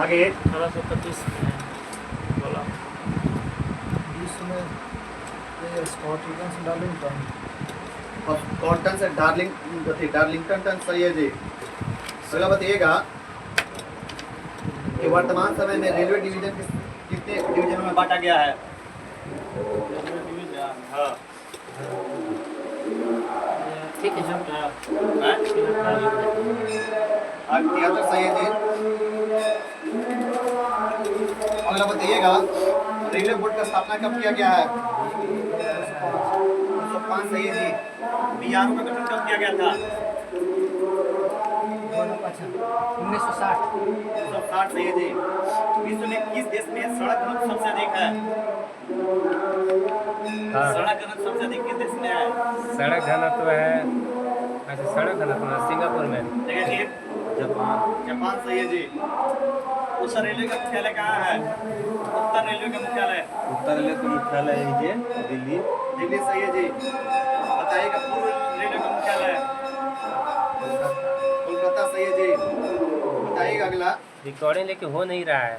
आगे 1825 में बोला। 20 में ये स्कॉटलैंड से डार्लिंगटन। स्कॉटलैंड से डार्लिंगटन टन सही है जी। अगला बताइएगा कि वर्तमान समय में रेलवे डिवीजन कितने डिवीजनों में बांटा गया है? हाँ ठीक है जब हाँ? 73 सही है जी। अगला बताइएगा रेलवे बोर्ड का स्थापना कब किया गया है? 1905 सही है जी। बीआरओ का गठन कब किया गया था? 1960। 1960 सही है जी। विश्व में किस देश में सड़क घनत्व सबसे अधिक है? सड़क घनत्व सबसे अधिक किस देश में है? सड़क घनत्व है, अच्छा सड़क घनत्व है सिंगापुर में। जगह जी जापान सही है जी। उत्तर रेलवे का मुख्यालय कहाँ है? उत्तर रेलवे का मुख्यालय उत्तर रेलवे का मुख्यालय है ये दिल्ली। दिल्ली सही है जी। बताइएगा पूर्व रेलवे का मुख्यालय कोलकाता सही है जी। बताइएगा अगला रिकॉर्डिंग लेके हो नहीं रहा है,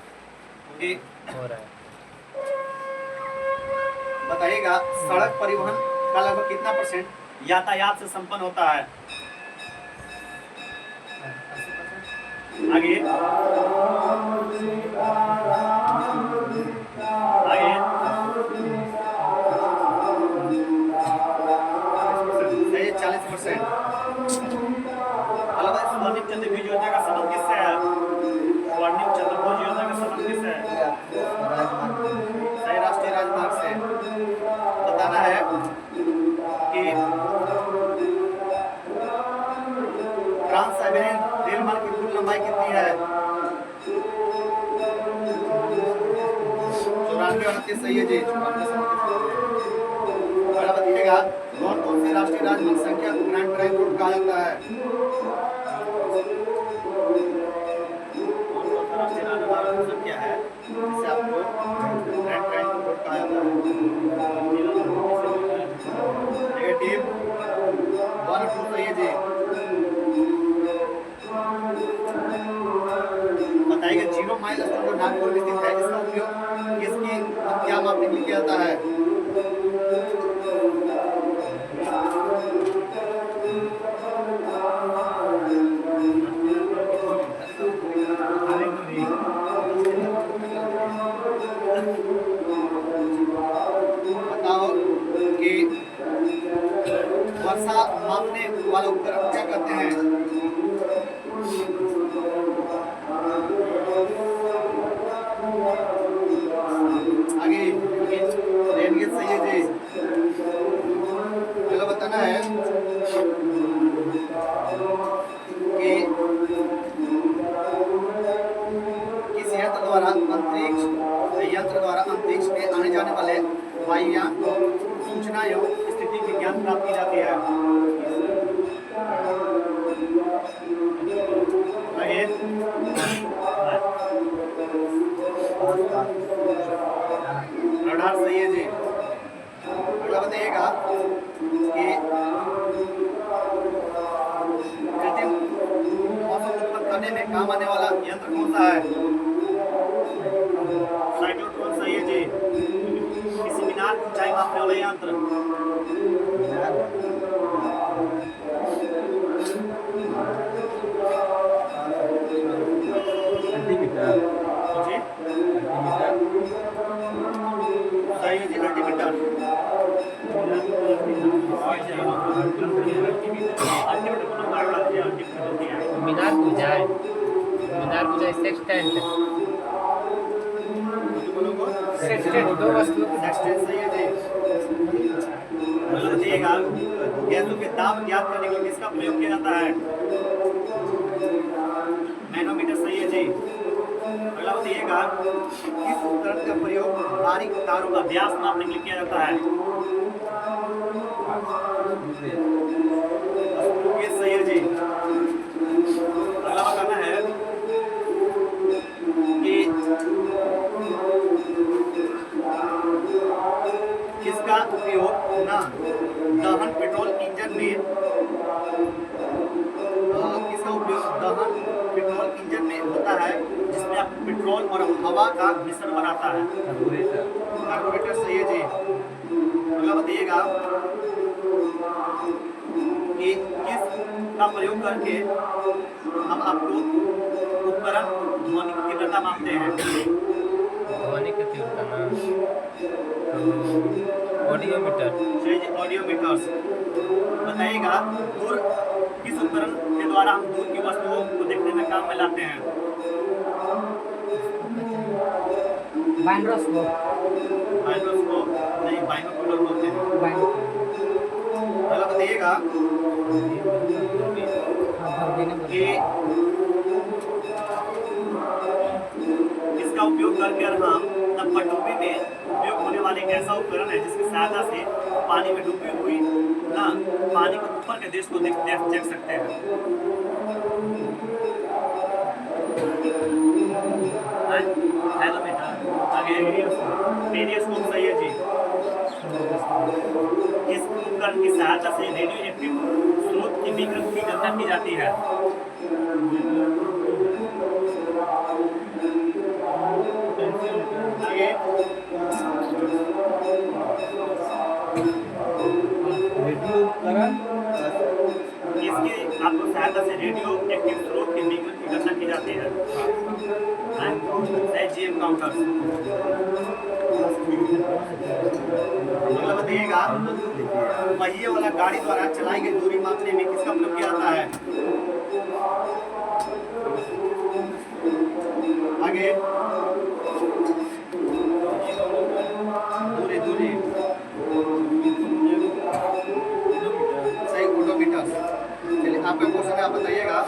कि हो रहा है। बताइएगा सड़क परिवहन का लगभग कितना % यातायात से संपन्न होता है? आगे आगे सही 40%। स्वर्णिम चतुर्भुज योजना का संबंध किससे है? स्वर्णिम चतुर्भुज योजना का संबंध किससे है? सही राष्ट्रीय राजमार्ग से। बताना है कि ट्रांस साइबेरियन रेल मार्ग की कुल लंबाई कितनी है? 94 सही है जी। अगला बताइएगा कौन सी राष्ट्रीय राजमार्ग संख्या को ग्रैंड ट्रैंक रोड कहा जाता है? राष्ट्रीय राजमार्ग संख्या है जिसे आपको ग्रैंड ट्रैंक रोड कहा जाता है। नेगेटिव 1 2 सही है जी। बताइएगा 0 माइल स्टोन जो नागपुर में स्थित है इसका उपयोग किसकी क्या मापने के लिए किया जाता है? बताओ कि वर्षा मापने वाला उपकरण क्या कहते हैं? आगे रेन गेज सही है जी। अगला बताना है कि किस यंत्र द्वारा अंतरिक्ष में आने जाने वाले वायुयान को सूचना एवं स्थिति विज्ञान प्राप्त की जाती है? रडार सही है जी। अगला बताइएगा कि कृत्रिम मौसम उत्पन्न करने में काम आने वाला यंत्र कौन सा है? साइक्लोट्रॉन सही है जी। किसी मीनार की ऊंचाई मापने वाला यंत्र? सेंटीमीटर जी सही है जी अल्टीमीटर। मीनार पूजा है, मीनार पूजा सेक्सटेंट दो वस्तु सेक्सटेंट सही है जी। बताइएगा गैसों के दाब ज्ञात करने के लिए किसका प्रयोग किया जाता है? मैनोमीटर सही है जी। अगला बताइएगा किस उपकरण का प्रयोग बारीक तारों का व्यास नापने के लिए किया जाता है? ये सही है जी। अगला बताना है कि किसका उपयोग दहन पेट्रोल इंजन में किसका उपयोग दहन पेट्रोल इंजन में होता है जिसमें आप पेट्रोल और हवा का मिश्रण बनाता है? कार्बोरेटर। कार्बोरेटर सही है जी। अगला बताइएगा कि किस का प्रयोग करके हम आपको उपकरण ध्वनि की तीव्रता मापते हैं? ध्वनि की तीव्रता ना ऑडियोमीटर। सही जी, ऑडियोमीटर्स। बताइएगा दूर किस उपकरण के द्वारा हम दूर की वस्तुओं को देखने में काम में लाते हैं? बाइंड्रोस्कोप। बाइनोस्कोप नहीं, बाइनोकुलर बोलते हैं। बाइंड्रोस्कोप। अगला बताइएगा हाँ, दूरबीन कि बोलते हैं। इसका उपयोग करके हम पनडुब्बी में उपयोग होने वाले एक ऐसा उपकरण है जिसकी सहायता से पानी में डूबी हुई ना पानी के ऊपर के देश को देख सकते हैं। हेलोमीटर। आगे पेरियोस्कोप सही है जी। इस उपकरण की सहायता से रेडियो एक्टिव स्रोत की विकिरण की गणना की जाती है। आगे रेडियो उपकरण इसकी आपको सहायता से रेडियो एक्टिव स्रोत के विकिरण की गणना की जाती है। GM counter. अगला बताइएगा पहिए वाला गाड़ी द्वारा चलाई गई दूरी मापने में किसका प्रयोग किया जाता है? आगे दूरी दूरी सही, ओडोमीटर। चलिए आपका क्वेश्चन है, आप बताइएगा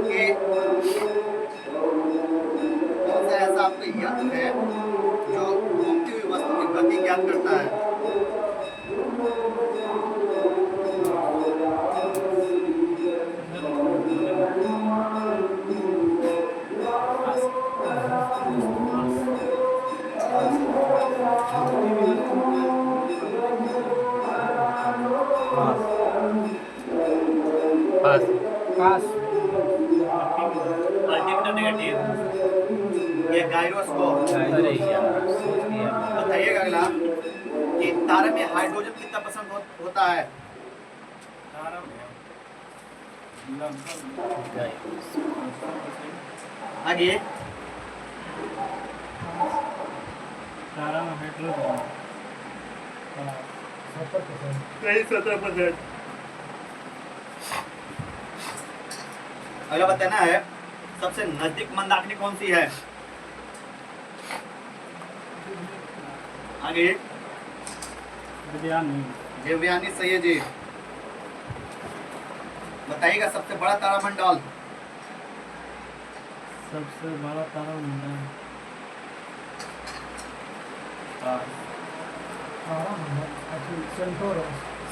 कि कौन सा ऐसा आपका यंत्र है जो घूमती हुई वस्तु की गति ज्ञात करता है? पास। पास। अल्टीमीटर नेगेटिव, ये गायरोस्कोप। अरे यार सोच लिया। बताइएगा अगला कि तारे में हाइड्रोजन कितना परसेंट होता है? आगे तारा में हाइड्रोजन 17%। अगला बताना है सबसे नजदीक मंदाकिनी कौन सी है? आगे विज्ञानी देवयानी सही है जी। बताइएगा सबसे बड़ा तारामंडल? सबसे बड़ा तारा मंडल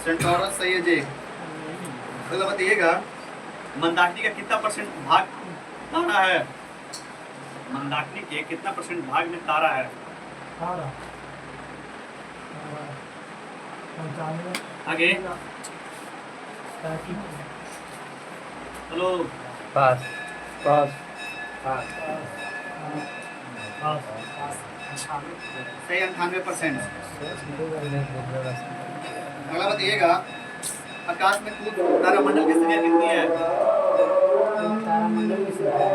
सेंटोरस सही है जी। अगला बताइएगा मंदाकिनी का कितना परसेंट भाग तारा है? मंदाकिनी के कितना परसेंट भाग में तारा है? आगे हेलो पास। पास। सही 98%। अगला बताइएगा आकाश में कुल तारामंडल की संख्या कितनी है? तारामंडल की संख्या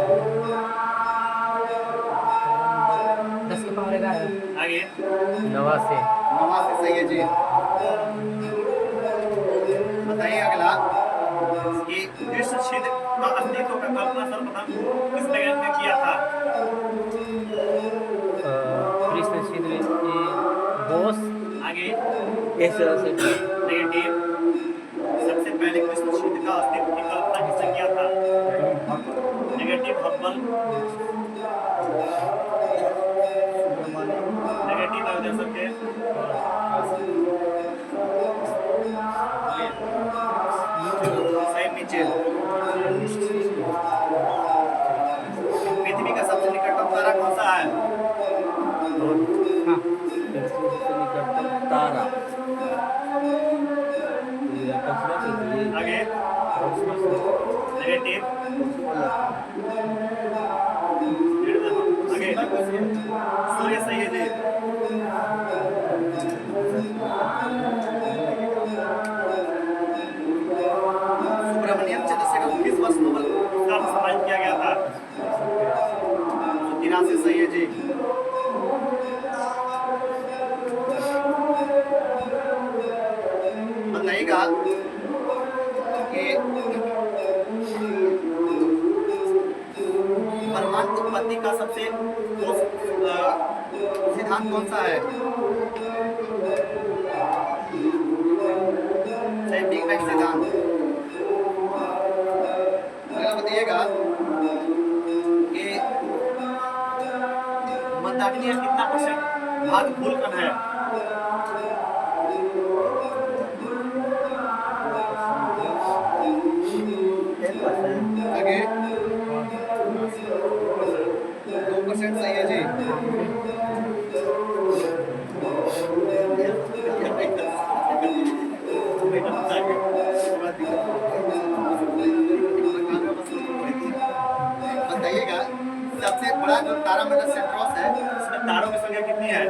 10 की पावर 11। आगे 89। सही है जी। बताइए अगला कि कृष्ण छिद्र का अस्तित्व का कल्पना सर्वप्रथम किस वैज्ञानिक ने किया था? कृष्ण छिद्र बोस। आगे ऐसे ऐसे नेगेटिव। सबसे पहले कृष्ण छिद्र का अस्तित्व की कल्पना किसने किया था? Negative Hubble. नेगेटिव अवदर्शक के सही मिचेल। पृथ्वी का सबसे निकटतम तारा कौन सा है? निकटतम तारा ये कचरा से आगे नेगेटिव आगे सूर्य सही है जी। सुब्रमण्यम चंद्रशेखर को किस वर्ष नोबेल पुरस्कार से सम्मानित किया गया था? 1983 सही है जी। बताइएगा कि ब्रह्मांड की उत्पत्ति का सबसे ठोस सिद्धांत कौन सा है? सही, बिग बैंग सिद्धांत। अगला बताइएगा कि मंदाकिनी का कितना % भाग भूलकण है? आगे 2% सही है जी। बताइएगा सबसे बड़ा जो तारामंडल सेंट्रोस है इसमें तारों की संख्या कितनी है?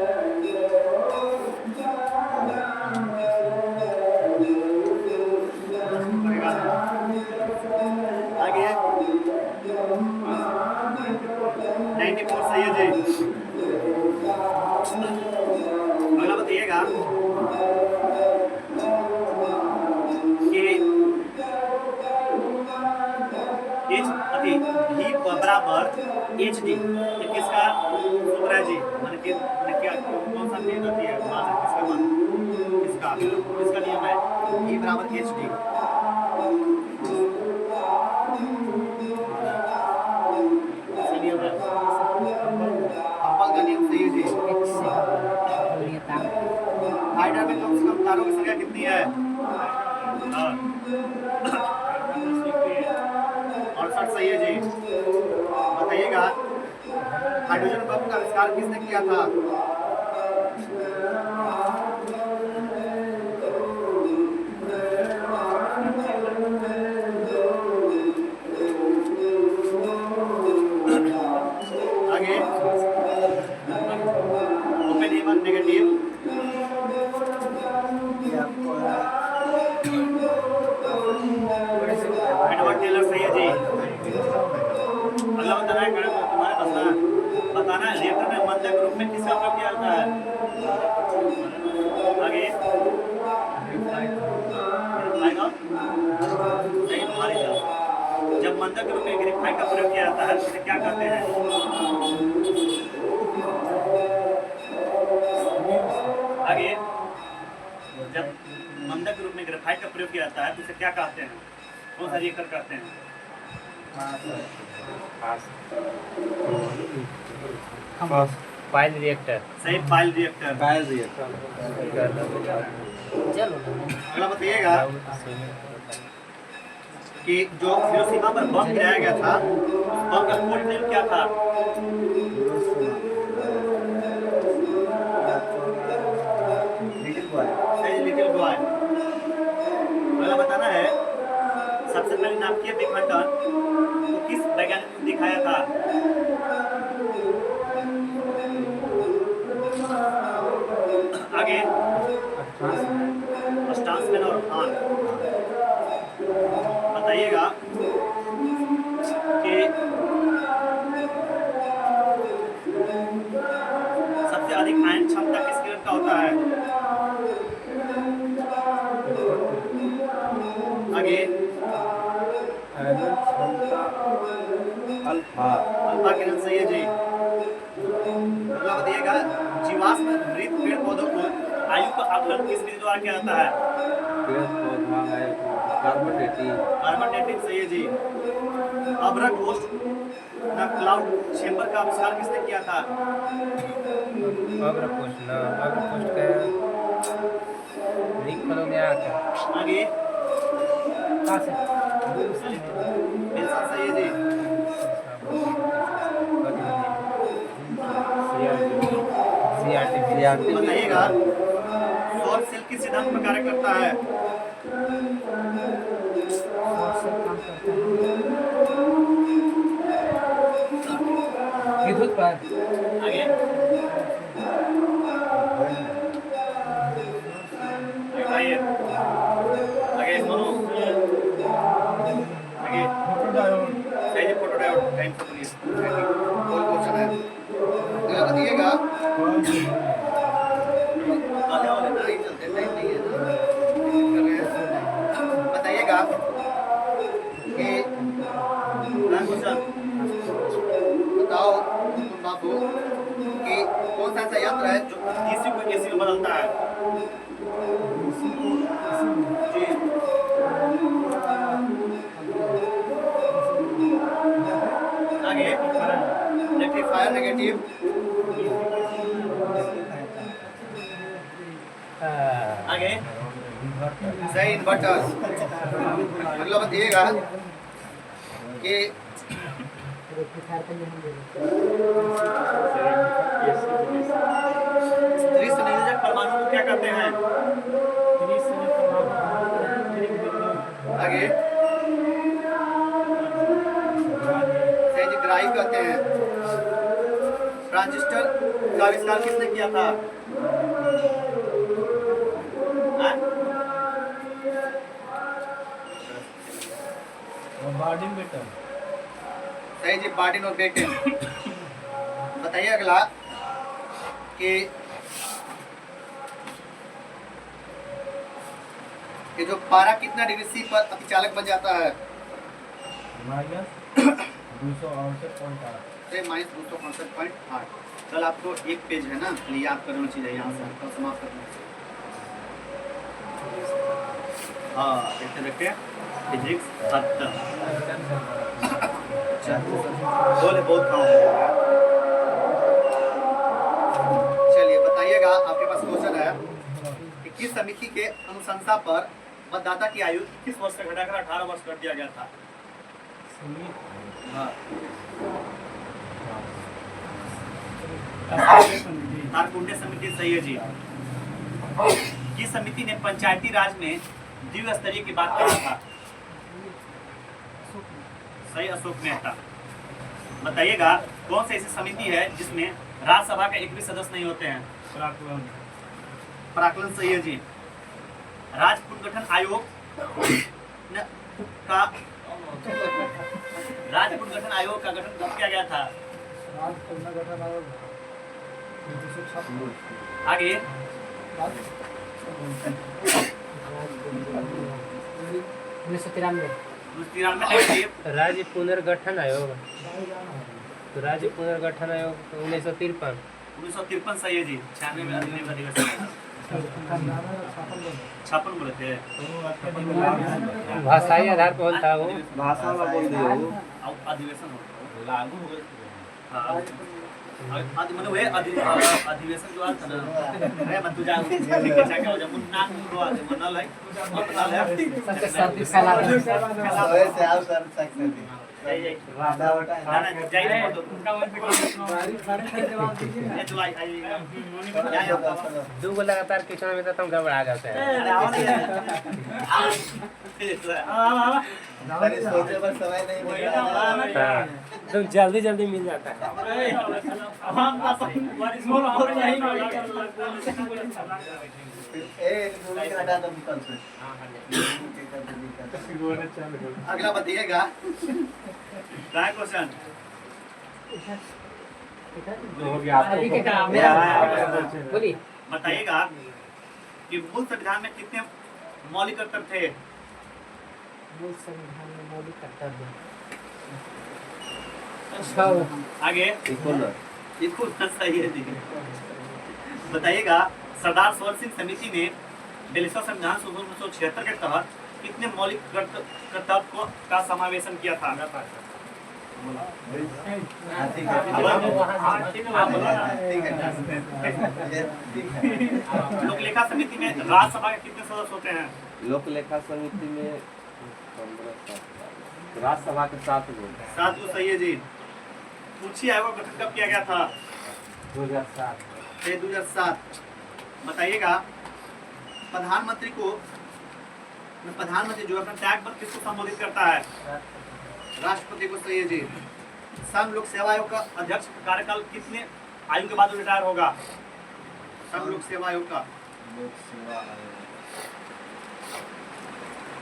आगे 94 सही है जी। अगला बताइएगा कि V बराबर HD ये किसका सूत्र है जी? माने क्या कौन सा नियम होती है? किसका मान? इसका नियम है V बराबर HD। हब्बल का नियम सही है जी। हाइड्रा में कम से कम तारों की संख्या कितनी है? 68 सही है जी। बताइएगा हाइड्रोजन बम का आविष्कार किसने किया था? आगे ओपेनहेमर नेगेटिव। एडवर्ड टेलर सही है जी। अगला बताना है तुम्हारे पास बताना है रिएक्टर में मंदक रूप में किसका उपयोग किया जाता है? आगे सही तुम्हारी जब मंदक रूप में ग्रेफाइट का प्रयोग किया जाता है तो क्या कहते हैं? आगे जब मंदक रूप में ग्रेफाइट का प्रयोग किया जाता है तो उसे क्या कहते हैं? कौन सा रिएक्टर कहते हैं? Pile reactor. सही, पाइल रिएक्टर। पायल रिएक्टर। अगला बताइएगा कि जो हिरोशिमा पर बम गिराया गया था उस बम का कोड नेम क्या था? सही, लिटिल बॉय। अगला बताना है सबसे पहले नाभिकीय विखंडन को किस वैज्ञानिक ने दिखाया था? आगे स्टांसमैन और हान। बताइएगा कि सबसे अधिक आयन क्षमता किस किरण का होता है? आगे अल्फा किरण सही है जी। अगला बताइएगा जीवाश्म मृत पेड़ पौधों को आयु का आकलन किस विधि द्वारा किया जाता है? पेड़ पौधा है कार्बन डेटिंग सही है जी। अब्रट होस्ट न क्लाउड चेंबर का आविष्कार किसने किया था? अग्रपोस्ट का रिक फलोनियाक। आगे बिल्कुल सही है जी। CRT। बताइएगा सौर सेल किस सिद्धांत पर कार्य करता है? पर आगे आगे आगे सुनो आगे सही है फोटो डायोड टाइम से बोलिए कोई क्वेश्चन है जरा बताइएगा आगे वाले ना नहीं चलते टाइम नहीं है ना कर रहे हैं बताइएगा कि ना क्वेश्चन बताओ तुम बाबू कि कौन सा ऐसा यंत्र है जो डीसी को एसी में बदलता है जी आगे रेक्टिफायर नेगेटिव आगे सही इन्वर्टर अगला बताइएगा कि त्रिसंयोजक परमाणु को क्या कहते हैं आगे सही जी ग्राही कहते हैं ट्रांजिस्टर का आविष्कार किसने किया था हाँ? बार्डिन बेटर सही जी बार्डिन और बेकन बताइए अगला कि जो पारा कितना डिग्री सी पर अतिचालक बन जाता है माइनस 268.8 से -265.8 कल आपको एक पेज है ना खाली याद करना चाहिए यहाँ से कल समाप्त करना चाहिए हाँ कैसे रखे फिजिक्स खत्म बोले बहुत काम हो गया चलिए बताइएगा आपके पास क्वेश्चन है कि किस समिति के अनुशंसा पर मतदाता की आयु किस वर्ष से घटाकर 18 वर्ष कर दिया गया था हाँ तारकुंडे समिति सही है जी किस समिति ने पंचायती राज में द्वितीय स्तरीय की बात करा था सही अशोक मेहता बताइएगा कौन सी ऐसी समिति है जिसमें राज्यसभा का एक भी सदस्य नहीं होते हैं प्राक्कलन सही है जी राज्य पुनर्गठन आयोग का राज्य पुनर्गठन आयोग का गठन कब किया गया था आगे 1993 राज्य पुनर्गठन आयोग तो राज्य पुनर्गठन आयोग 1953 1953 सही है जी 96 में अधिनियम अधिवेशन 56 बोले थे भाषाई आधार पर था वो भाषा वाला बोल दिया वो अधिवेशन लागू हो गए हाँ मैंने वही अधिवेशन जो आता ना अरे मत तू जा के जाके हो जा मुन्ना को आ दे मना लाइक अपना ले सर्दी फैला से आप कर सकते हैं राधा बटा ना ना जाइए तो उनका वन पे ये तो आई दो गो लगातार क्वेश्चन में तो हम घबरा जाते हैं अरे सोचे पर समय नहीं मिल रहा हाँ, एकदम जल्दी जल्दी मिल जाता है हटा दो विकल्प से अगला बताइएगा राइट क्वेश्चन अभी के काम में बोली बताइएगा कि मूल संविधान में कितने मौलिक कर्तव्य थे मूल संविधान में मौलिक कर्तव्य आगे इसको सही है देखिए बताइएगा सरदार सरोवर सिंह समिति ने दिल्ली संविधान संशोधन 1976 के तहत कितने मौलिक कर्तव्य का समावेशन किया था लोक लेखा समिति में राज्यसभा के कितने सदस्य होते हैं लोक लेखा समिति में राज्यसभा के 7 लोग 7 तो सही है जी पूछिए आयोग का गठन कब किया गया था 2007 बताइएगा प्रधानमंत्री जो अपना त्याग पत्र किसको संबोधित करता है राष्ट्रपति को सही है जी संघ लोक सेवा आयोग का अध्यक्ष कार्यकाल कितने आयु के बाद रिटायर होगा? संघ लोक सेवा आयोग का लोक सेवा आयोग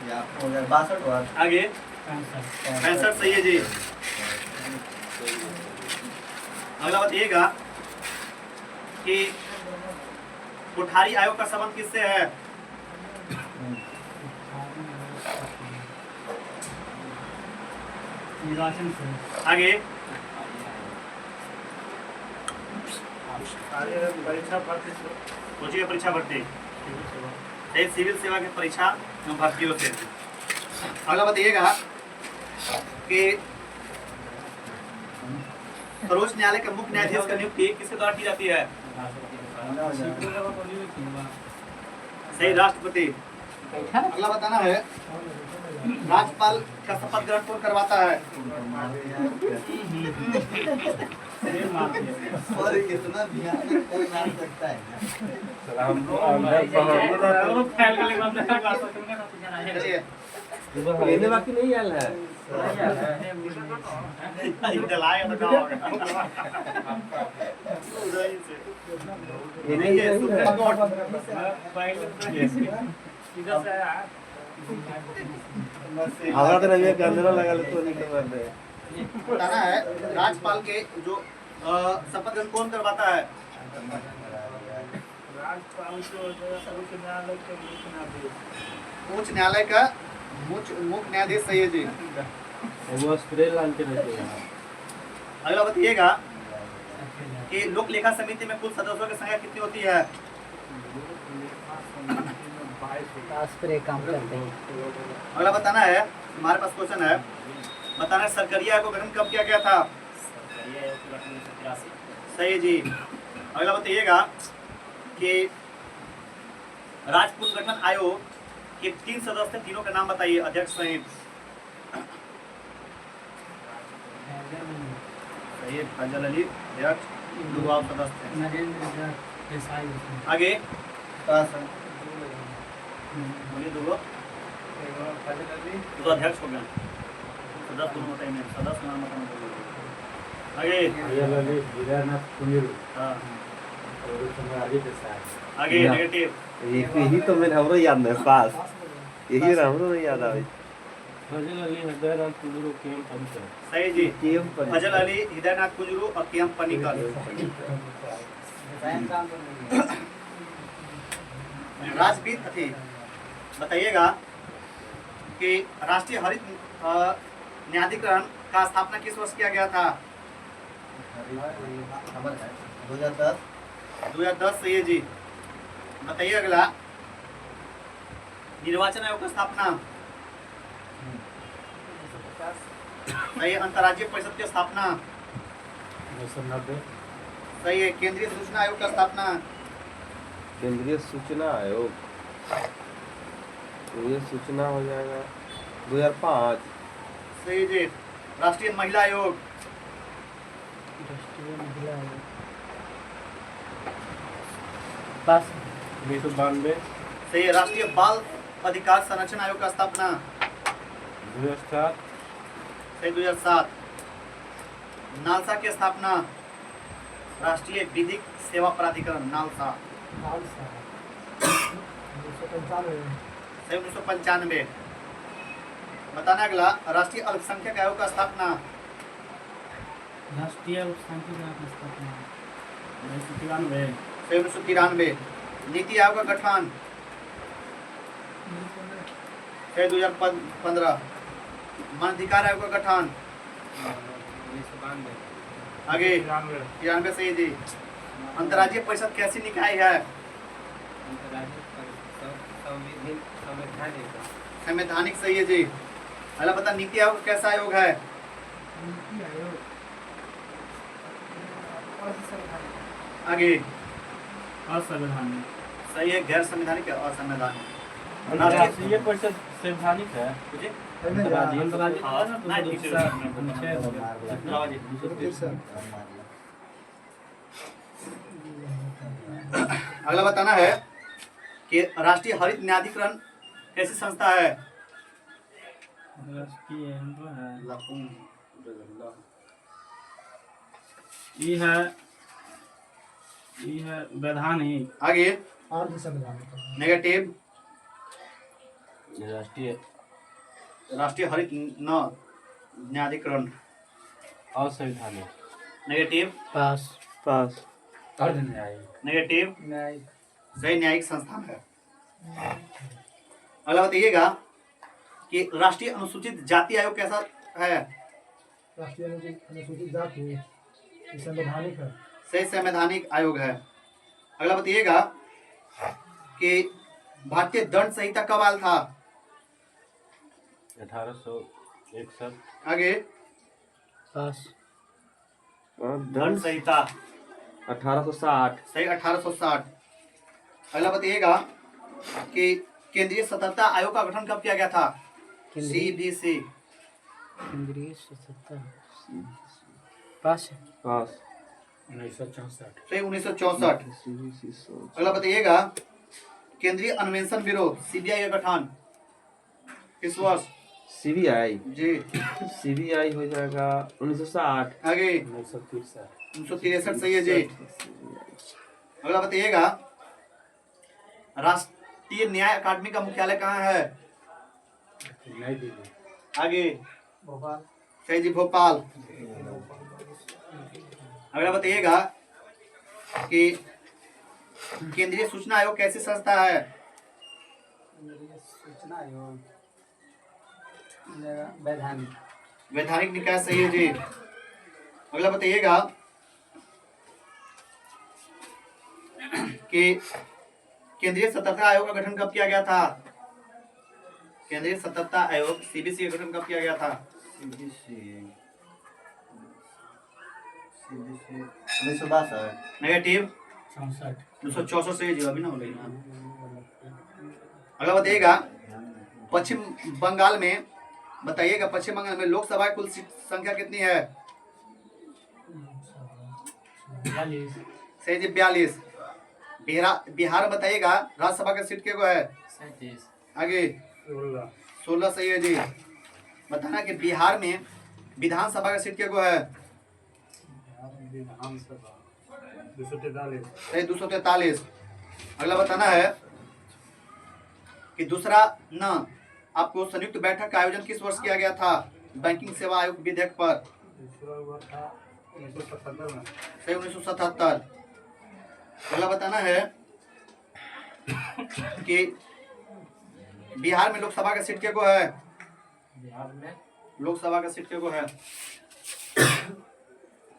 या 2062 हुआ। आगे 65 65 सही है जी। अगला बताइएगा कि कोठारी आयोग का संबंध किससे है? निर्वाचन से आगे परीक्षा भर्ती से सोचिए परीक्षा भर्ती सिविल सेवा की परीक्षा में भर्ती होते हैं। अगला बताइएगा कि सर्वोच्च न्यायालय के मुख्य न्यायाधीश का नियुक्ति किसके द्वारा की जाती है? सही, राष्ट्रपति। अगला बताना है राज्यपाल का शपथ ग्रहण कौन करवाता है? और कितना भयानक कोई नाम सकता है चलिए लेने बाकी नहीं आया है। जलाए बताओ। नहीं है सुप्रीम कोर्ट। हमारा तो नहीं गंदरा लगा ले तो नहीं कर दे। बताना है राज्यपाल के जो शपथ ग्रहण कौन करवाता है? उच्च न्यायालय का मुख्य न्यायाधीश सही है जी। वो स्प्रे लान के रहते हैं। अगला बताइएगा कि लोक लेखा समिति में कुल सदस्यों की संख्या कितनी होती है? 10 पर एक काम करते हैं। अगला बताना है, हमारे पास क्वेश्चन है, बताना है सरकारिया आयोग का गठन कब किया गया था? सही है जी। अगला बताइएगा कि राज्य पुनर्गठन आयोग के 3 सदस्य, तीनों का नाम बताइए अध्यक्ष सहित। सही है, फजल अली अध्यक्ष, 2 आप सदस्य हैं। नरेंद्र देसाई आगे पास बोलिए 2 तो अध्यक्ष हो गए, सदस्य दोनों बताइए, सदस्य नाम बताना। आगे हाँ आगे नेगेटिव यही तो मैंने हमरो याद नहीं पास यही हमरो नहीं याद आवे फजल अली हृदयनाथ कुंदरू केम पंच। सही जी। केम पर फजल अली, हृदयनाथ कुंजरू और केएम पनिकर। राजवीर थी। बताइएगा कि राष्ट्रीय हरित न्यायाधिकरण का स्थापना किस वर्ष किया गया था? 2010 सही है जी। बताइए अगला, निर्वाचन आयोग की स्थापना? सही है। अंतर्राज्यीय परिषद की स्थापना? 1990 सही है। केंद्रीय सूचना आयोग की स्थापना? केंद्रीय सूचना आयोग केंद्रीय सूचना हो जाएगा 2005 सही जी। राष्ट्रीय महिला आयोग? राष्ट्रीय महिला आयोग पास 1992 सही है। राष्ट्रीय बाल अधिकार संरक्षण आयोग का स्थापना? 2007 सही, 2007। नालसा की स्थापना? राष्ट्रीय विधिक सेवा प्राधिकरण, नालसा। सही, 1995। बताना अगला, राष्ट्रीय अल्पसंख्यक आयोग का स्थापना? राष्ट्रीय अल्पसंख्यक आयोग की स्थापना 1993। नीति आयोग का गठन? 2015। मानवाधिकार आयोग का गठन? 1992। आगे 93 सही जी। अंतर्राज्यीय परिषद कैसी निकाय है? संवैधानिक सही है जी। अगला बता, नीति आयोग कैसा आयोग है? आगे असंवैधानिक सही है। गैर संवैधानिक और असंवैधानिक। राष्ट्रीय परिषद संवैधानिक है मुझे अगला बताना है कि राष्ट्रीय हरित न्यायाधिकरण कैसी संस्था है? ये है वैधानिक। आगे अर्ध संवैधानिक है। नेगेटिव राष्ट्रीय राष्ट्रीय हरित न्यायाधिकरण। असंवैधानिक। नेगेटिव पास। पास। अर्ध न्यायिक। नेगेटिव न्यायिक। सही न्यायिक संस्थान है। अगला बताइएगा कि राष्ट्रीय अनुसूचित जाति आयोग कैसा है? राष्ट्रीय अनुसूचित जाति ये संवैधानिक है। सही संवैधानिक आयोग है। अगला बताइएगा कि भारतीय दंड संहिता कब आया था? 1861। आगे पास। दंड संहिता 1860। सही 1860। अगला बताइएगा कि केंद्रीय सतर्कता आयोग का गठन कब किया गया था? CBC। केंद्रीय सतर्कता पास। पास। 1964। सही 1964। अगला बताइएगा केंद्रीय अन्वेषण ब्यूरो CBI का गठन किस वर्ष? CBI। जी। CBI हो जाएगा 1960। आगे 1963। 1963 सही है जी। अगला बताइएगा राष्ट्रीय न्याय अकादमी का मुख्यालय कहाँ है? नई दिल्ली। आगे भोपाल। सही जी भोपाल। अगला बताइएगा कि केंद्रीय सूचना आयोग कैसी संस्था है? केंद्रीय सूचना आयोग वैधानिक। वैधानिक निकाय सही है जी। अगला बताइएगा कि केंद्रीय सतर्कता आयोग का गठन कब किया गया था? केंद्रीय सतर्कता आयोग CBC का गठन कब किया गया था? 1962। नेगेटिव 64। 1964 से जी अभी ना हो गई ना। अगला बताइएगा पश्चिम बंगाल में बताइएगा पश्चिम बंगाल में लोकसभा की कुल सीट संख्या कितनी है? 42। सही जी 42। बिहार बताइएगा राज्यसभा का सीट क्या है? 37। आगे 16 सही है जी। बताना कि बिहार में विधानसभा का सीट क्या है? विधानसभा 243। सही 243। अगला बताना है कि दूसरा न आपको संयुक्त बैठक का आयोजन किस वर्ष किया गया था बैंकिंग सेवा आयोग विधेयक पर? हुआ था 1977 में। सही 1977। अगला बताना है कि बिहार में लोकसभा का सीट क्या है? बिहार में लोकसभा का सीट क्या है?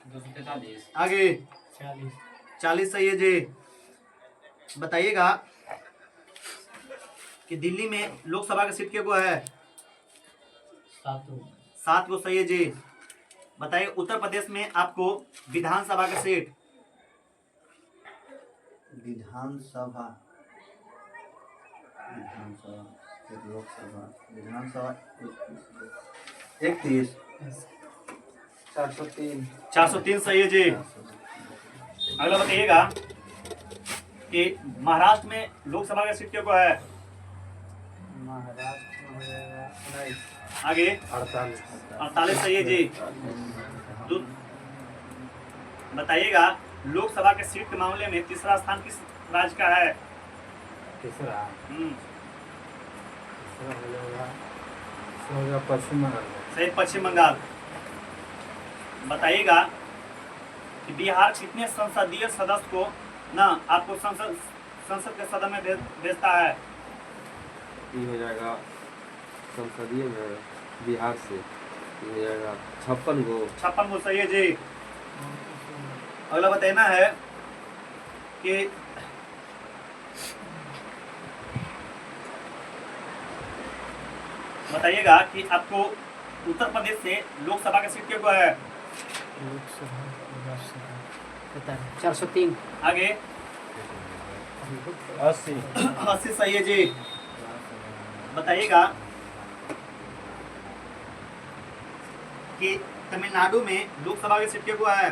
243। आगे 40। 40 सही है जी। बताइएगा कि दिल्ली में लोकसभा का सीट क्या है? 7 को सही है जी। बताइए उत्तर प्रदेश में आपको विधानसभा का सीट? विधानसभा लोकसभा विधानसभा 31। 403। 403 सही है जी। अगला बताइएगा कि महाराष्ट्र में लोकसभा का सीट क्या है? महाराष्ट्र में हो जाएगा 19। आगे 48। 48 सही है जी। बताइएगा लोकसभा के सीट के मामले में तीसरा स्थान किस राज्य का है? तीसरा हम्म, हो जाएगा पश्चिम बंगाल। सही पश्चिम बंगाल। बताइएगा कि बिहार कितने संसदीय सदस्य को ना आपको संसद के सदन में भेजता है? ये हो जाएगा संसदीय में बिहार से ये हो जाएगा 56 गो। 56 को सही है जी। अगला बताना है कि बताइएगा कि आपको उत्तर प्रदेश से लोकसभा का सीट क्या है? लोकसभा राज्यसभा पता है 403। आगे 80। 80 सही है जी। बताइएगा कि तमिलनाडु में लोकसभा का सीट क्या है?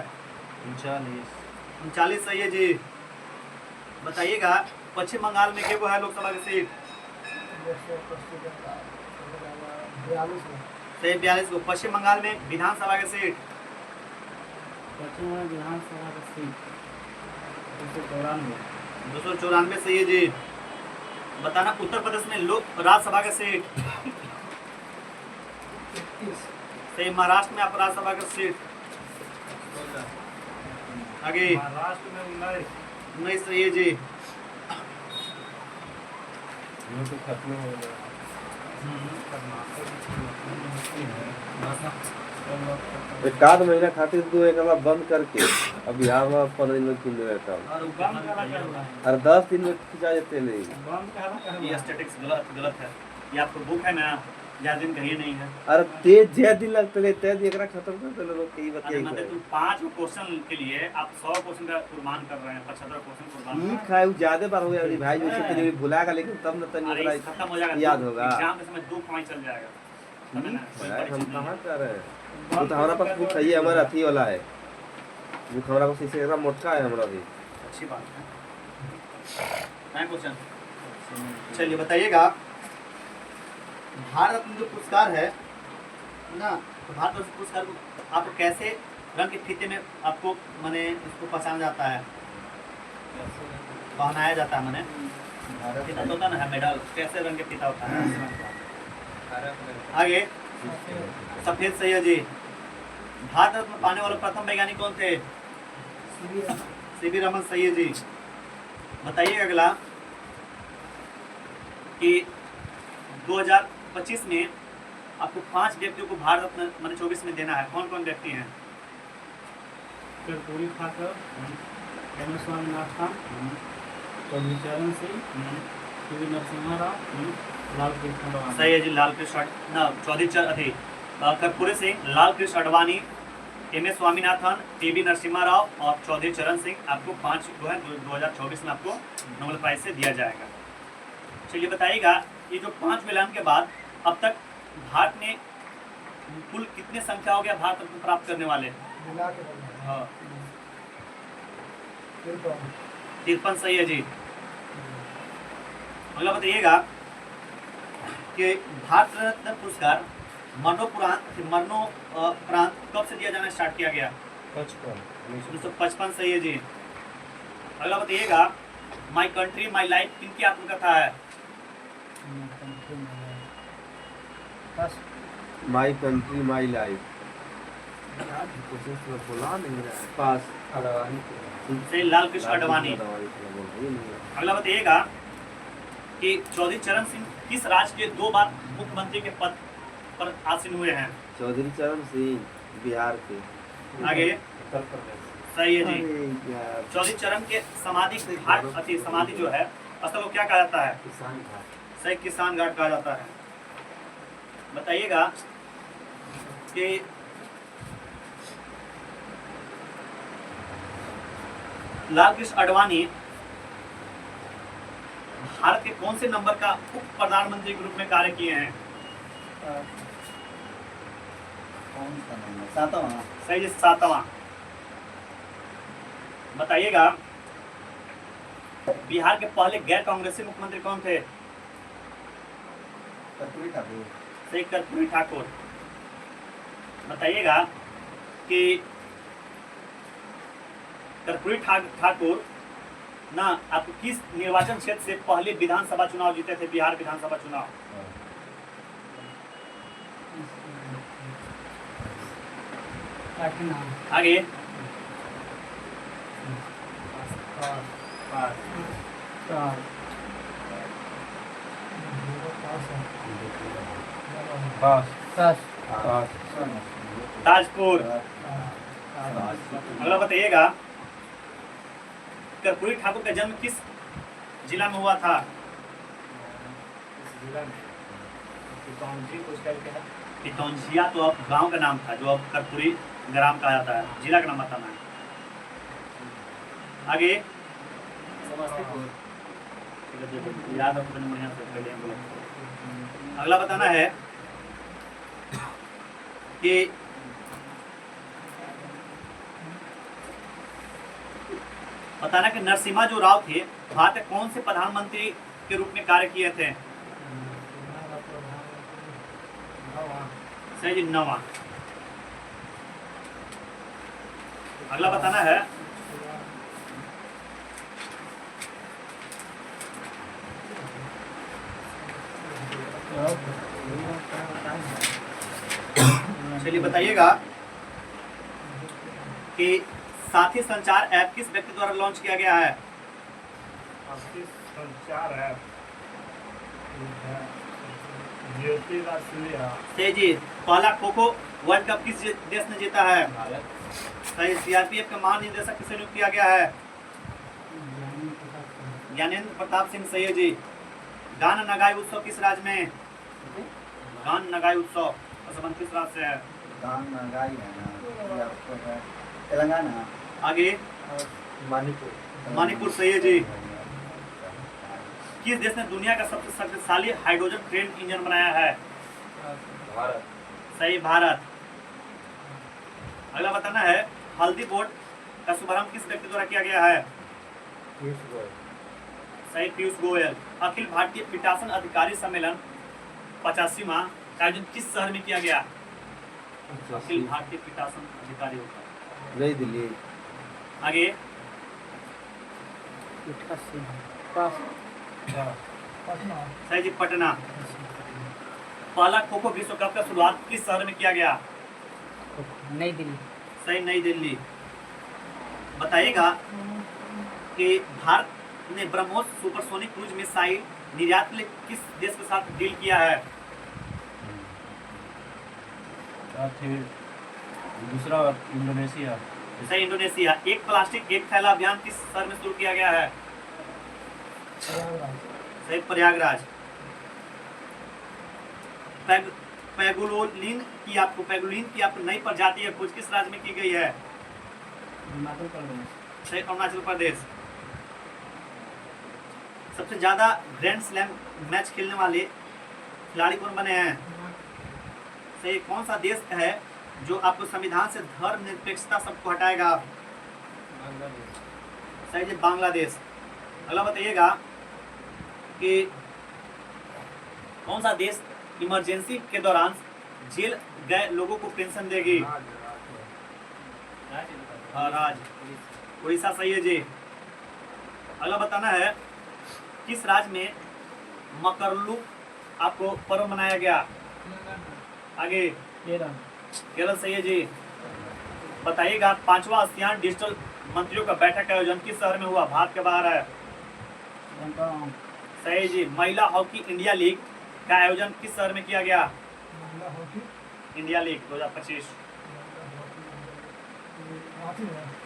39 सही है जी। बताइएगा पश्चिम बंगाल में क्या है लोकसभा की सीट? 42। सही 42 को। पश्चिम बंगाल में विधानसभा की सीट? पश्चिम बंगाल विधानसभा का सीट 294। 294 सही है जी। बताना उत्तर प्रदेश में लोक राज्यसभा का सीट। सही। महाराष्ट्र में आप राज्यसभा का सीट। आगे महाराष्ट्र में 19। 19 सही है जी। ये तो खत्म हो गया। एक आध महीना खातिर तो एक बार बंद करके अब बिहार में 15 दिन में चुन रहता हूँ। और बंद करा करना है। अरे 10 दिन में खिंचा जाते नहीं। बंद करा करना ये है। स्टैटिक्स गलत है। ये आपको बुक है ना, ज्यादा दिन कहीं नहीं है। अरे तेज जे दिन लगते गए तेज एकरा खत्म कर देले लोग कई अरे बतियाई मतलब तुम 5 क्वेश्चन के लिए आप 100 क्वेश्चन का कुर्बान कर रहे हैं, 75 क्वेश्चन कुर्बान कर रहे ठीक हैं। है वो ज्यादा बार हो गया अरे भाई वैसे तेरे भुलाएगा लेकिन तब न तनी अरे ओकरा इस खत्म हो जाएगा, याद होगा। एग्जाम के समय 2 पॉइंट चल जाएगा। समझे ना? कोई भाई, परीक्षा हम नहीं है। कहाँ कर रहे हैं वो तो हमारा पास बुक है ही हमारा अथी वाला है बुक हमारा पास इसे एकरा मोटका है हमारा भी। अच्छी बात है। क्वेश्चन चलिए बताइएगा, भारत रत्न जो पुरस्कार है ना, तो भारत रत्न पुरस्कार को आपको कैसे रंग के फीते में आपको माने इसको पहचाना जाता है, पहनाया जाता है? माने फीता तो होता है ना, मेडल कैसे रंग के फीता होता है? आगे सफेद सही है जी। भारत रत्न पाने वाले प्रथम वैज्ञानिक कौन थे? सीवी रमन सही है जी। बताइए अगला कि 2025 में आपको 5 व्यक्तियों को भारत रत्न माने 24 में देना है। कौन कौन व्यक्ति हैं? Karpoori Thakur, M S Swaminathan, Chaudhary Charan Singh, TV Narasimha Rao, Lal Krishna Advani. सही है जी। Lal Krishna Chaudhary Karpoori Singh, Lal Krishna Advani, M S Swaminathan, TB Narasimha Rao और चौधरी चरण सिंह, आपको 5 जो है 2024 में आपको नोबेल प्राइज से दिया जाएगा। चलिए बताइएगा, ये जो 5 मिलान के बाद अब तक भारत ने कुल कितने संख्या हो गया भारत रत्न प्राप्त करने वाले? हाँ 53 सही है जी। अगला बताइएगा कि भारत रत्न पुरस्कार मरणोपरांत कब से दिया जाना स्टार्ट किया गया? 1955 सही है जी। अगला बताइएगा, माई कंट्री माई लाइफ किनकी आत्मकथा है? माई कंट्री माई लाइफ पास से लाल कृष्ण अडवाणी। अगला बताइएगा कि चौधरी चरण सिंह किस राज्य के 2 बार मुख्यमंत्री के पद पर आसीन हुए हैं? चौधरी चरण सिंह बिहार के। आगे उत्तर प्रदेश। सही है जी। अरे यार चौधरी चरण के समाधि घाट अति समाधि जो है स्थल को क्या कहा जाता है? किसान घाट। सही किसान घाट कहा जाता है। बताइएगा कि लाल कृष्ण अडवाणी भारत के कौन से नंबर का उप प्रधानमंत्री के रूप में कार्य किए हैं? कौन सा नंबर? 7वां। सही जी 7वां। बताइएगा, बिहार के पहले गैर कांग्रेसी मुख्यमंत्री कौन थे? कर्पूरी ठाकुर। सही कर्पूरी ठाकुर। बताइएगा कि कर्पूरी ठाकुर ना आपको किस निर्वाचन क्षेत्र से पहले विधानसभा चुनाव जीते थे? बिहार विधानसभा चुनाव। आगे ताजपुर। अगला बताइएगा, कर्पूरी ठाकुर का जन्म किस जिला में हुआ था? पितौंझिया तो अब गांव का नाम था, जो अब कर्पूरी ग्राम कहा जाता है। जिला का नाम बताना है। आगे याद रखो बढ़िया से पहले हम लोग। अगला बताना है कि बताना कि नरसिम्हा जो राव थे भारत के कौन से प्रधानमंत्री के रूप में कार्य किए थे? सही जी 9वां। अगला बताना है चलिए बताइएगा कि साथी संचार ऐप किस व्यक्ति द्वारा लॉन्च किया गया है? आपकी संचार है ज्योतिराज सिंधिया। सही जी। पहला खो खो वर्ल्ड कप किस देश ने जीता है? सही। सीआरपीएफ का महानिदेशक किसे नियुक्त किया गया है? ज्ञानेंद्र प्रताप सिंह। सही है जी। गान नगाई उत्सव किस राज्य में? गान नगाई उत्सव संबंधित किस राज्य से है? तेलंगाना। आगे मणिपुर। सही है जी। किस देश ने दुनिया का सबसे शक्तिशाली हाइड्रोजन ट्रेन इंजन बनाया है? भारत। सही, भारत। अगला बताना है हल्दी बोर्ड का शुभारंभ किस व्यक्ति द्वारा किया गया है? सही, पीयूष गोयल। अखिल भारतीय पीठासन अधिकारी सम्मेलन 85वां का आयोजन किस शहर में किया गया? अखिल भारतीय पीठासन अधिकारी होता है नई दिल्ली। आगे सही जी, पटना। पहला खो खो विश्व कप का शुरुआत किस शहर में किया गया? नई दिल्ली। सही, नई दिल्ली। बताइएगा कि भारत ने ब्रह्मोस सुपरसोनिक क्रूज मिसाइल निर्यात के लिए किस देश के साथ डील किया है? दूसरा इंडोनेशिया। सही, इंडोनेशिया। एक प्लास्टिक एक थैला अभियान किस शहर में शुरू किया गया है? सही, प्रयागराज। पैगोलिन की आपको नई प्रजाति है खोज किस राज्य में की गई है? हिमाचल प्रदेश। सही, अरुणाचल प्रदेश। सबसे ज्यादा ग्रैंड स्लैम मैच खेलने वाले खिलाड़ी कौन बने हैं? सही। कौन सा देश है जो आपको संविधान से धर्मनिरपेक्षता सबको हटाएगा? सही जी, बांग्लादेश। अगला बताइएगा कि कौन सा देश इमरजेंसी के दौरान जेल गए लोगों को पेंशन देगी? राज्य उड़ीसा। सही है जी। अगला बताना है किस राज्य में मकरलू आपको पर्व मनाया गया? आगे केरल। सही है जी। बताइएगा 5वां आसियान डिजिटल मंत्रियों का बैठक का आयोजन किस शहर में हुआ? भारत के बाहर है। सही जी। महिला हॉकी इंडिया लीग का आयोजन किस शहर में किया गया? India league 2025।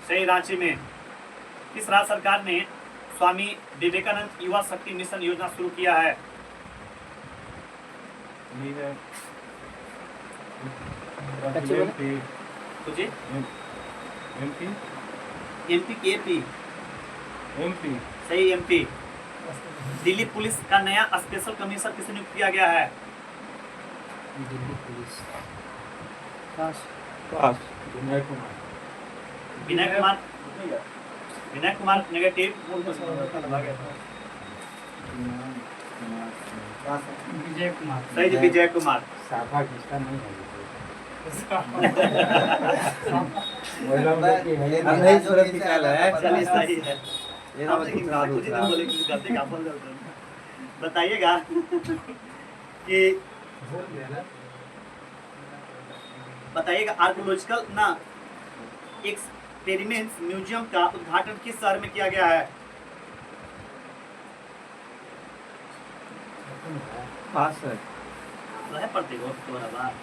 सही, रांची में। किस राज्य सरकार ने स्वामी विवेकानंद युवा शक्ति मिशन योजना शुरू किया है? सोचिए। एमपी की एपी। सही, एमपी। दिल्ली पुलिस का नया स्पेशल कमिश्नर किसे नियुक्त किया गया है? दिल्ली पुलिस। विनय कुमार नेगेटिव। विजय कुमार। सही जी, विजय कुमार। साफा किसका नहीं है? नहीं सूरत निकाला है। चलिए, सही है। ये ना आपसे दूसरा कुछ दूसरा। नहीं बोले, किसी गलती का बोल रहे हो। बताइएगा आर्कोलॉजिकल ना एक्सपेरिमेंट्स म्यूजियम का उद्घाटन किस शहर में किया गया है? पास है। तो है पढ़ते हो थोड़ा बात।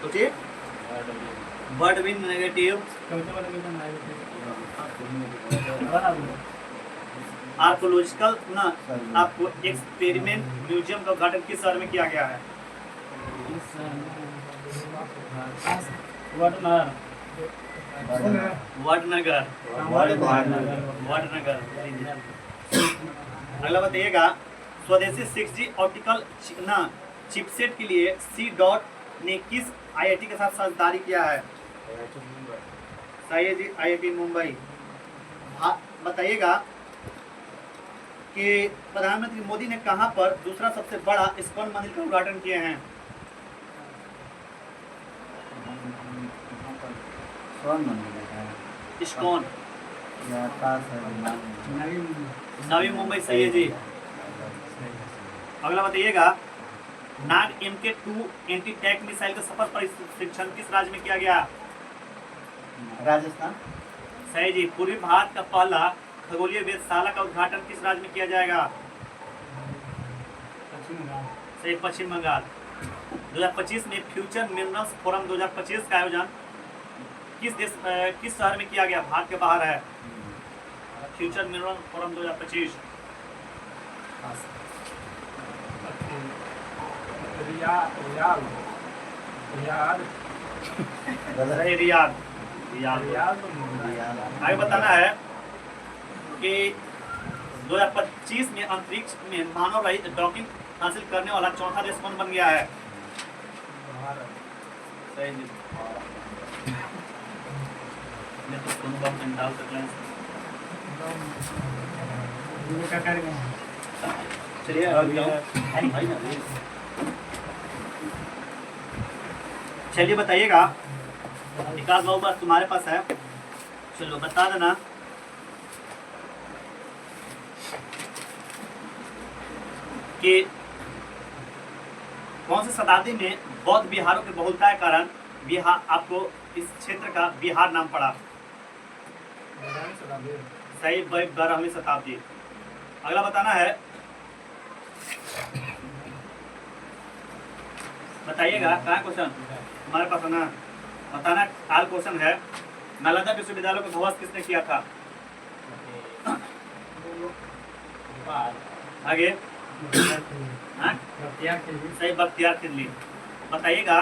सोचिए। बर्डविन नेगेटिव। आर्कोलॉजिकल ना आपको एक्सपेरिमेंट म्यूजियम का उद्घाटन किस शहर में किया गया है? वडनगर। अगला बताइएगा स्वदेशी 6G ऑप्टिकल चिपसेट के लिए C ने किस आईआईटी के साथ साझेदारी किया है? सही है जी, आईआईटी मुंबई। बताइएगा कि प्रधानमंत्री मोदी ने कहां पर दूसरा सबसे बड़ा इस्कॉन मंदिर का उद्घाटन किए हैं? कौन मंदिर है? इस्कॉन। या पास है नवी मुंबई सही है जी। अगला बताइएगा, नाग MK2 एंटी टैंक मिसाइल का सफल परीक्षण किस राज्य में किया गया? राजस्थान। सही जी। पूर्वी भारत का पहला खगोलीय वेधशाला का उद्घाटन किस राज्य में किया जाएगा? पश्चिम बंगाल। सही, पश्चिम बंगाल। 2025 में फ्यूचर मिनरल्स फोरम 2025 का आयोजन किस शहर में किया गया? भारत के बाहर है। फ्यूचर मिनरल फोरम 2025 सही, रियाद। आगे बताना है कि 2025 में अंतरिक्ष में मानव रहित डॉकिंग हासिल करने वाला चौथा देश कौन बन गया है? सही जी। मैं तो दोनों बात में डाल सकता हूं। का कार्यक्रम चलिए अब जाओ। चलिए बताइएगा, विकास बाबू बस तुम्हारे पास है, चलो बता देना कि कौन सी शताब्दी में बौद्ध विहारों की बहुलता के कारण बिहार आपको इस क्षेत्र का बिहार नाम पड़ा? सही, 12वीं शताब्दी। अगला बताना है, बताइएगा कहाँ क्वेश्चन हमारे पास है ना, बताना। आल क्वेश्चन है, नालंदा विश्वविद्यालय को ध्वस्त किसने किया था? आगे हाँ? सही, बख्तियार खिलजी। बताइएगा,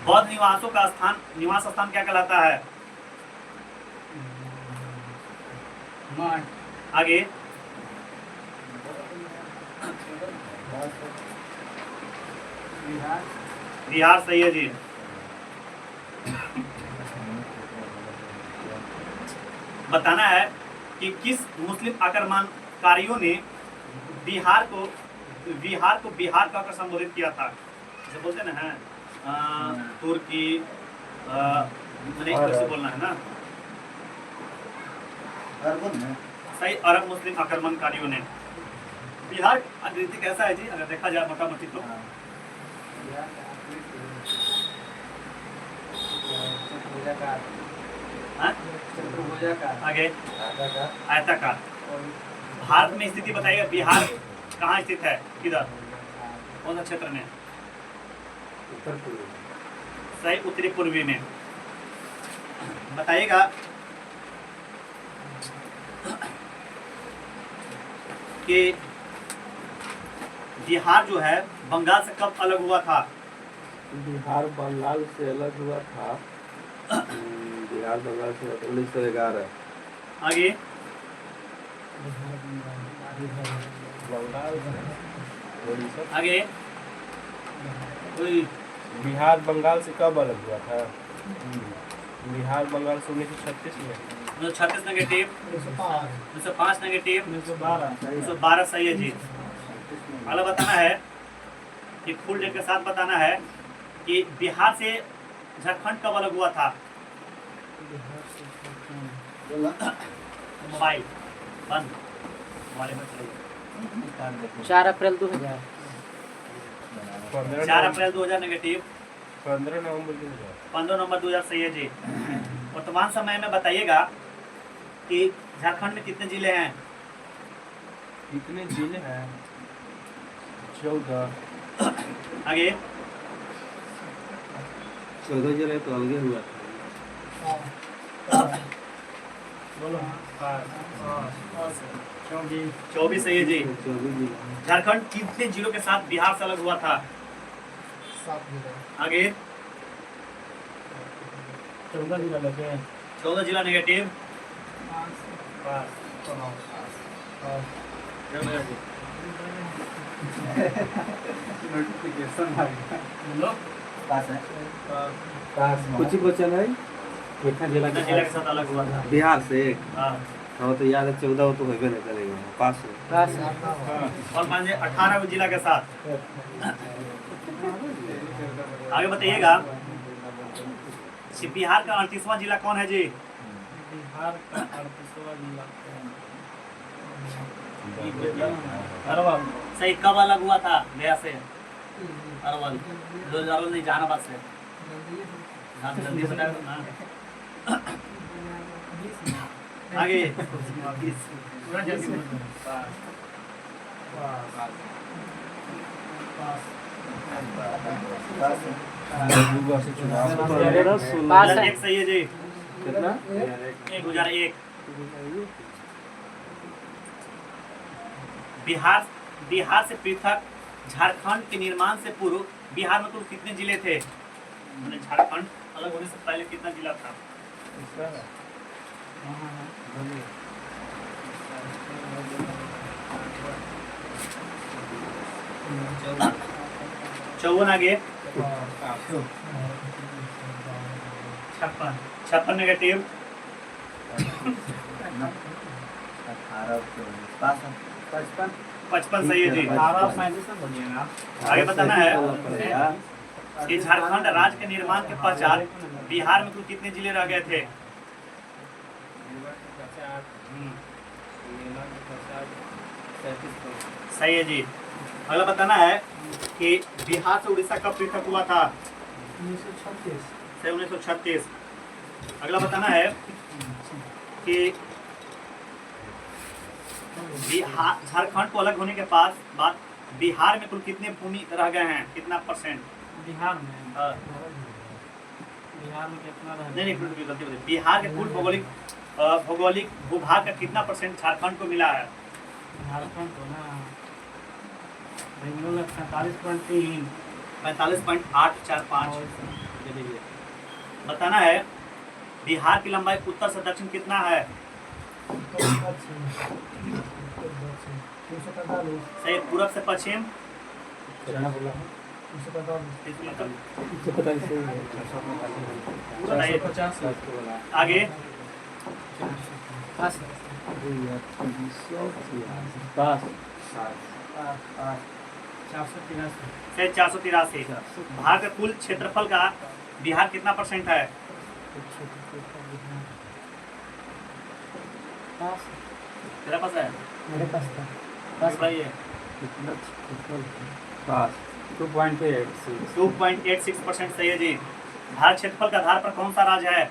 बौद्ध निवासों का निवास स्थान क्या कहलाता है? आगे बिहार सही है जी। बताना है कि किस मुस्लिम आक्रमणकारियों ने बिहार को बिहार कहकर संबोधित किया था? जैसे बोलते ना है तुर्की, मैंने कैसे बोलना है ना, सही, अरब मुस्लिम आक्रमणकारियों ने। बिहार आकृति कैसा है जी, अगर देखा जाए मोटा मोटी तो? आगे आयताकार। भारत में स्थिति बताइएगा, बिहार कहाँ स्थित है, किधर, कौन सा क्षेत्र में? उत्तर पूर्वी। सही, उत्तरी पूर्वी में। बताइएगा कि बिहार जो है बंगाल से कब अलग हुआ था? बिहार बंगाल से अलग हुआ था, बिहार बंगाल से 1911। आगे आगे बिहार बंगाल से कब अलग हुआ था? बिहार बंगाल से 1936 में। 1936 नेगेटिव, 1905 नेगेटिव, 1912 सही है जी। अगला बताना है कि फुल डेट के साथ बताना है कि बिहार से झारखंड कब अलग हुआ था? मोबाइल बंद, मोबाइल में चलिए। 4 अप्रैल 2000। 4 अप्रैल 2000 नेगेटिव, 15 नवंबर 2000। 15 नवंबर 2000 सही है जी। वर्तमान समय में बताइएगा कि झारखंड में कितने जिले हैं? कितने जिले हैं? 14। आगे 14 जिले तो अलग हुआ था। बोलो। 24 सही है जी। 24 जिले। झारखंड कितने जिलों के साथ बिहार से अलग हुआ था? 7 जिले। आगे 14 जिला लगे। 14 जिला नेगेटिव। बोलो। कुछ ही क्वेश्चन है, कितना जिला के साथ अलग हुआ था? बिहार से। हाँ। हाँ तो याद है, 14 तो होबे नहीं करेगा, पास है। और मान लीजिए 18 जिला के साथ आगे बताइएगा कि बिहार का 38वां जिला कौन है जी? बिहार का 38वां जिला अरवल। सही। कब अलग हुआ था गया से? अरवल 2000 नहीं, जहानाबाद से। हाँ, तो जल्दी बता दो ना। आगे पूरा जल्दी बोलो। पास है। एक सही है जी। कितना? 2001। बिहार से पृथक झारखंड के निर्माण से पूर्व बिहार में कुल कितने जिले थे? मैंने झारखंड अलग होने से पहले कितना जिला था? चौवन। आगे 56 नेगेटिव। 55 सही है जी। 1835 में बोलिए ना। आगे बताना है कि झारखंड राज्य के निर्माण के पश्चात बिहार में कुल कितने जिले रह गए थे? सही है जी। अगला बताना है कि बिहार से उड़ीसा कब पृथक हुआ था? 1936। अगला बताना है कि बिहार झारखंड को अलग होने के बाद बिहार में कुल कितने भूमि रह गए हैं? कितना परसेंट? बिहार में हाँ। बिहार में कितना रह नहीं गलती बताइए। बिहार के कुल भौगोलिक भूभाग का कितना परसेंट झारखंड को मिला है? झारखंड को ना बेंगलोर 47.3। 45.845। बताना है बिहार की लंबाई उत्तर से दक्षिण कितना है? सही। पूरब से पश्चिम? बताइए। आगे पास 483। सही। 483। भारत का कुल क्षेत्रफल का बिहार कितना परसेंट है? तेरा पास है? मेरे पास था। बताइए। 2.86% सही है जी। भारत क्षेत्रफल के आधार पर कौन सा राज्य है?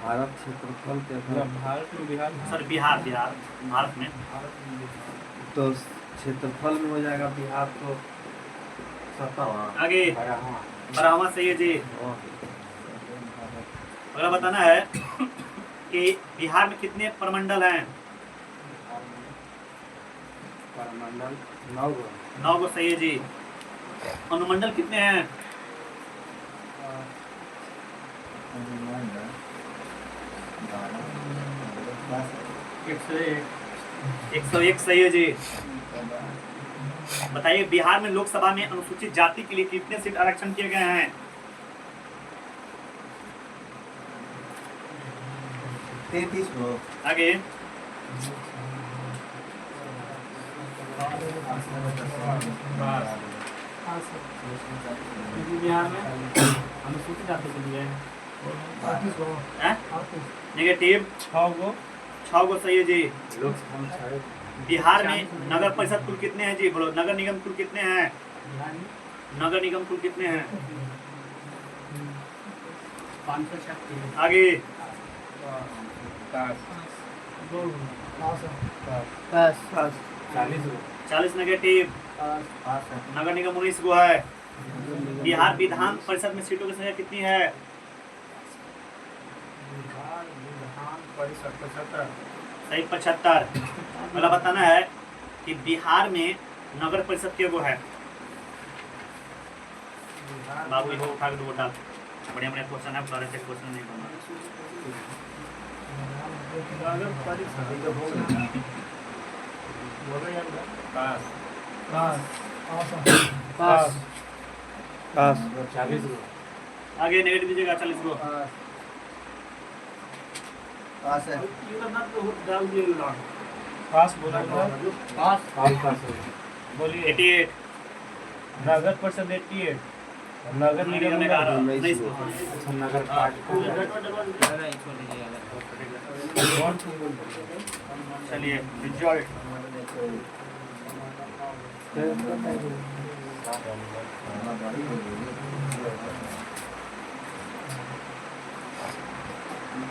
भारत क्षेत्रफल के आधार भारत में बिहार सॉरी बिहार भारत में। तो क्षेत्रफल में हो जाएगा बिहार तो 57। आगे 12वां सही है जी। अगला बताना है कि बिहार में कितने प्रमंडल हैं? परमंडल 9 गो सही है जी। अनुमंडल कितने हैं? 101 सही है जी। बताइए बिहार में लोकसभा में अनुसूचित जाति के लिए कितने सीट आरक्षण किए गए हैं? 33 गो। आगे बिहार में अनुसूचित जाति के लिए नेगेटिव 6 गो सही है जी। बिहार में नगर परिषद कुल कितने हैं जी? बोलो। नगर निगम कुल कितने हैं? नगर निगम कुल कितने हैं? 536। आगे पास 40 नेगेटिव। नगर निगम 19 गो है। बिहार विधान परिषद में सीटों की संख्या कितनी है? सही 75। मतलब बताना है कि बिहार में नगर परिषद के गो है? बाबू ये उठा के 2 डाल। बढ़िया बढ़िया क्वेश्चन है। सारे से क्वेश्चन नहीं करना। पास 40 गो। आगे नेगेटिव दीजिएगा 40 गो। पास है। पास बोला पास बोलिए। 88। नगर परिषद 88। नगर निगम में 19 को। अच्छा नगर चलिए रिजल्ट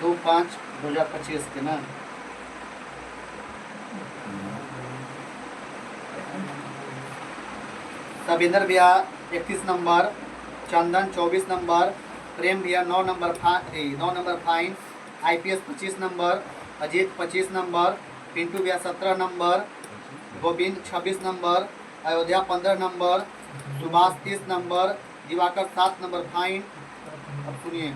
दो 5/2025 के ना। सबिंदर भैया 31 नंबर, चंदन 24 नंबर, प्रेम भैया 9 number fine, IPS 25 number, Ajit 25 number, Pintu भैया 17 number, Govind 26 number, Ayodhya 15 number, Subhash 30 number, Diwakar 7 number fine. अब सुनिए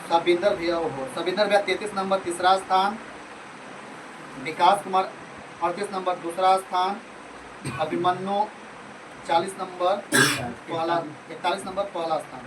सबिंदर भैया 33 नंबर तीसरा स्थान, विकास कुमार 38 नंबर दूसरा स्थान, अभिमन्यु 41 नंबर पहला स्थान।